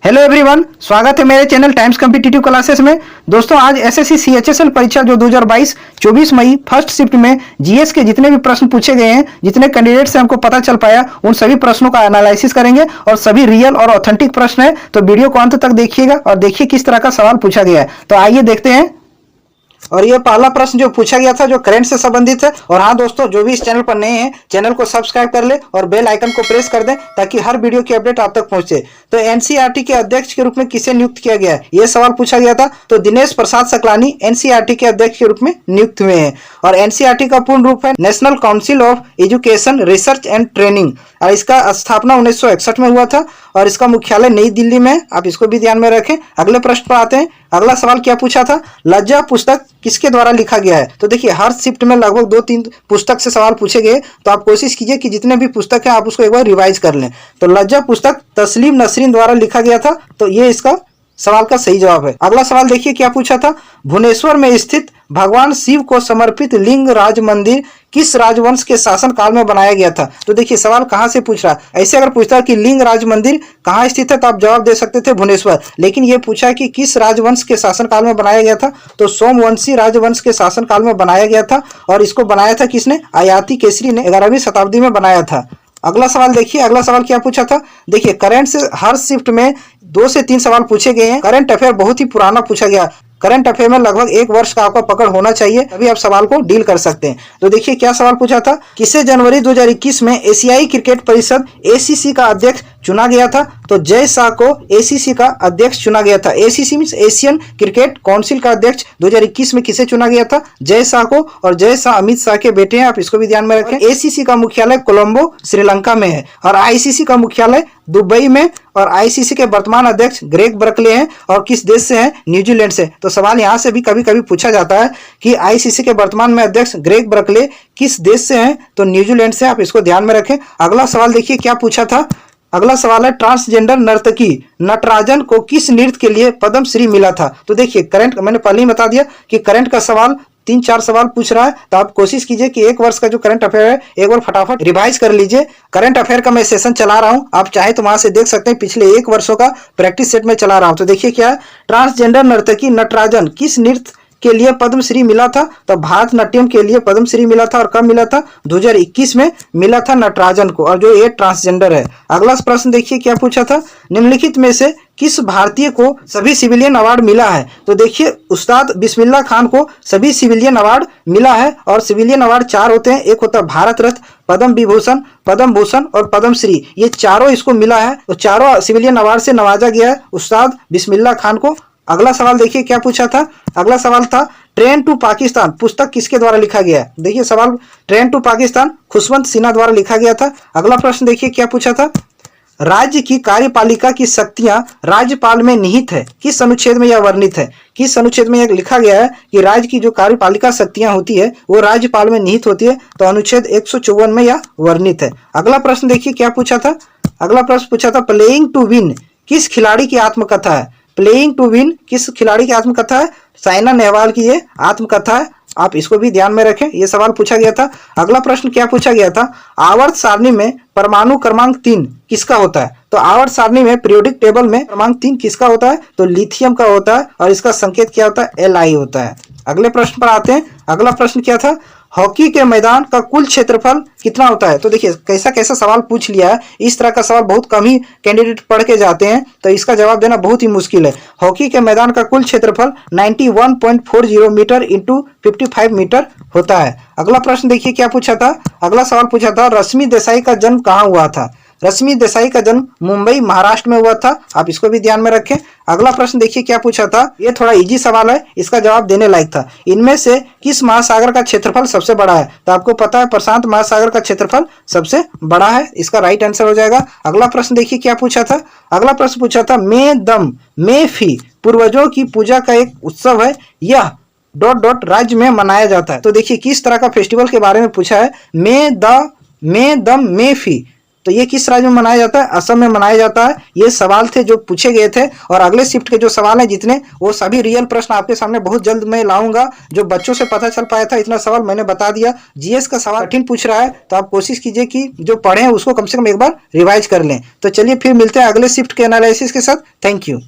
Hello everyone, स्वागत है मेरे चैनल टाइम्स कॉम्पिटिटिव क्लासेस में। दोस्तों, आज एसएससी सीएचएसएल परीक्षा जो 2022 24 मई फर्स्ट शिफ्ट में जीएस के जितने भी प्रश्न पूछे गए हैं, जितने कैंडिडेट से हमको पता चल पाया, उन सभी प्रश्नों का एनालिसिस करेंगे और सभी रियल और ऑथेंटिक प्रश्न है। तो वीडियो को अंत तक देखिएगा और देखिए किस तरह का सवाल पूछा गया है। तो आइए देखते हैं। और ये पहला प्रश्न जो पूछा गया था जो करंट से संबंधित है। और हाँ दोस्तों, जो भी इस चैनल पर नए हैं, चैनल को सब्सक्राइब कर ले और बेल आइकन को प्रेस कर दें ताकि हर वीडियो की अपडेट आप तक पहुंचे। तो एनसीईआरटी के अध्यक्ष के रूप में किसे नियुक्त किया गया है, ये सवाल पूछा गया था। तो दिनेश प्रसाद सकलानी एनसीईआरटी के अध्यक्ष के रूप में नियुक्त हुए हैं। और एनसीईआरटी का पूर्ण रूप है national council of education research and training, और इसका स्थापना 1961 में हुआ था और इसका मुख्यालय नई दिल्ली में। आप इसको भी ध्यान में रखें। अगले प्रश्न पर आते हैं। अगला सवाल क्या पूछा था, लज्जा पुस्तक किसके द्वारा लिखा गया है। तो देखिए, हर शिफ्ट में लगभग 2-3 पुस्तक से सवाल पूछे गए, तो आप कोशिश कीजिए कि जितने भी पुस्तक हैं आप उसको एक बार रिवाइज कर लें। तो लज्जा पुस्तक तस्लीम नसरीन द्वारा लिखा गया था, तो ये इसका सवाल का सही जवाब है। अगला सवाल देखिए क्या पूछा था, भुवनेश्वर में स्थित भगवान शिव को समर्पित लिंग राज मंदिर किस राजवंश के शासन काल में बनाया गया था। तो देखिए, सवाल कहां से पूछ रहा है। ऐसे अगर पूछता कि लिंग राज मंदिर कहां स्थित है तो आप जवाब दे सकते थे भुवनेश्वर, लेकिन ये पूछा कि किस राजवंश के शासन काल में बनाया गया था। तो सोमवंशी राजवंश के शासन काल में बनाया गया था। और इसको बनाया था किसने, आयाती केसरी ने 11वीं शताब्दी में बनाया था। अगला सवाल देखिए, अगला सवाल क्या पूछा था। देखिए, करंट से हर शिफ्ट में 2 से 3 सवाल पूछे गए हैं। करंट अफेयर बहुत ही पुराना पूछा गया। करंट अफेयर में लगभग 1 वर्ष का आपका पकड़ होना चाहिए, तभी आप सवाल को डील कर सकते हैं। तो देखिए क्या सवाल पूछा था, किसे जनवरी 2021 में एशियाई क्रिकेट परिषद एसीसी का अध्यक्ष चुना गया था। तो जय शाह को एसीसी का अध्यक्ष चुना गया था। ACC means Asian cricket council का अध्यक्ष 2021 में किसे चुना गया था, जय शाह को। और जय शाह अमित शाह के बेटे हैं, आप इसको भी ध्यान में रखें। एसीसी का मुख्यालय कोलंबो श्रीलंका में है और आईसीसी का मुख्यालय दुबई में। और आईसीसी के वर्तमान अध्यक्ष ग्रेग ब्रकले हैं और किस देश से हैं, न्यूजीलैंड से। तो सवाल यहाँ से भी कभी कभी पूछा जाता है कि आईसीसी के वर्तमान में अध्यक्ष ग्रेग ब्रकले किस देश से हैं, तो न्यूजीलैंड से। आप इसको ध्यान में रखें। अगला सवाल देखिए क्या पूछा था। अगला सवाल है, ट्रांसजेंडर नर्तकी नटराजन को किस नृत्य के लिए पद्मश्री मिला था। तो देखिए, करंट मैंने पहले ही बता दिया कि करंट का सवाल 3-4 सवाल पूछ रहा है, तो आप कोशिश कीजिए कि 1 वर्ष का जो करंट अफेयर है एक बार फटाफट रिवाइज कर लीजिए। करंट अफेयर का मैं सेशन चला रहा हूं, आप चाहे तो वहां से देख सकते हैं। पिछले 1 वर्षों का प्रैक्टिस सेट में चला रहा हूं। तो देखिए क्या है, ट्रांसजेंडर नर्तकी नटराजन किस नृत्य के लिए पद्मश्री मिला था। तो भारतनाट्यम के लिए पद्मश्री मिला था। और कब मिला था, 2021 में मिला था नटराजन को, और जो ये ट्रांसजेंडर है। अगला प्रश्न देखिए क्या पूछा था, निम्नलिखित में से किस भारतीय को सभी सिविलियन अवार्ड मिला है। तो देखिए, उस्ताद बिस्मिल्लाह खान को सभी सिविलियन अवार्ड मिला है। और सिविलियन अवार्ड 4 होते हैं, एक होता है भारत रत्न, पद्म विभूषण, पद्म भूषण और पद्मश्री। ये चारों इसको मिला है। तो चारों सिविलियन अवार्ड से नवाजा गया है उस्ताद बिस्मिल्लाह खान को। अगला सवाल देखिए क्या पूछा था। अगला सवाल था, ट्रेन टू पाकिस्तान पुस्तक किसके द्वारा लिखा गया है। देखिए सवाल, ट्रेन टू पाकिस्तान खुशवंत सिन्हा द्वारा लिखा गया था। अगला प्रश्न देखिए क्या पूछा था, राज्य की कार्यपालिका की शक्तियां राज्यपाल में निहित है, किस अनुच्छेद में यह वर्णित है। किस अनुच्छेद में यह लिखा गया है कि राज्य की जो कार्यपालिका शक्तियां होती है वो राज्यपाल में निहित होती है। तो अनुच्छेद 154 में यह वर्णित है। अगला प्रश्न देखिए क्या पूछा था। अगला प्रश्न पूछा था, प्लेइंग टू विन किस खिलाड़ी की आत्मकथा है। प्लेइंग टू विन किस खिलाड़ी की आत्मकथा है, साइना नेहवाल की ये आत्मकथा है। आप इसको भी ध्यान में रखें, ये सवाल पूछा गया था। अगला प्रश्न क्या पूछा गया था, आवर्त सारणी में परमाणु क्रमांक 3 किसका होता है। तो आवर्त सारणी में पीरियोडिक टेबल में क्रमांक 3 किसका होता है, तो लिथियम का होता है। और इसका संकेत क्या होता है, Li होता है। अगले प्रश्न पर आते हैं। अगला प्रश्न क्या था, हॉकी के मैदान का कुल क्षेत्रफल कितना होता है। तो देखिए कैसा कैसा सवाल पूछ लिया है। इस तरह का सवाल बहुत कम ही कैंडिडेट पढ़ के जाते हैं, तो इसका जवाब देना बहुत ही मुश्किल है। हॉकी के मैदान का कुल क्षेत्रफल 91.40 मीटर इंटू 55 मीटर होता है। अगला प्रश्न देखिए क्या पूछा था। अगला सवाल पूछा था, रश्मि देसाई का जन्म कहाँ हुआ था। रश्मि देसाई का जन्म मुंबई महाराष्ट्र में हुआ था। आप इसको भी ध्यान में रखें। अगला प्रश्न देखिए क्या पूछा था, ये थोड़ा इजी सवाल है, इसका जवाब देने लायक था। इनमें से किस महासागर का क्षेत्रफल सबसे बड़ा है। तो आपको पता है प्रशांत महासागर का क्षेत्रफल सबसे बड़ा है, इसका राइट आंसर हो जाएगा। अगला प्रश्न देखिए क्या पूछा था। अगला प्रश्न पूछा था, मे दम मे फी पूर्वजों की पूजा का एक उत्सव है, यह ... राज्य में मनाया जाता है। तो देखिए किस तरह का फेस्टिवल के बारे में पूछा है, मे दम मे फी। तो ये किस राज्य में मनाया जाता है? असम में मनाया जाता है। ये सवाल थे जो पूछे गए थे, और अगले शिफ्ट के जो सवाल हैं जितने, वो सभी रियल प्रश्न आपके सामने बहुत जल्द मैं लाऊंगा। जो बच्चों से पता चल पाया था इतना सवाल मैंने बता दिया। जीएस का सवाल कठिन पूछ रहा है तो आप कोशिश कीजिए कि जो पढ़े हैं उसको कम से कम एक बार रिवाइज कर लें। तो चलिए फिर मिलते हैं अगले शिफ्ट के एनालिसिस के साथ। Thank you.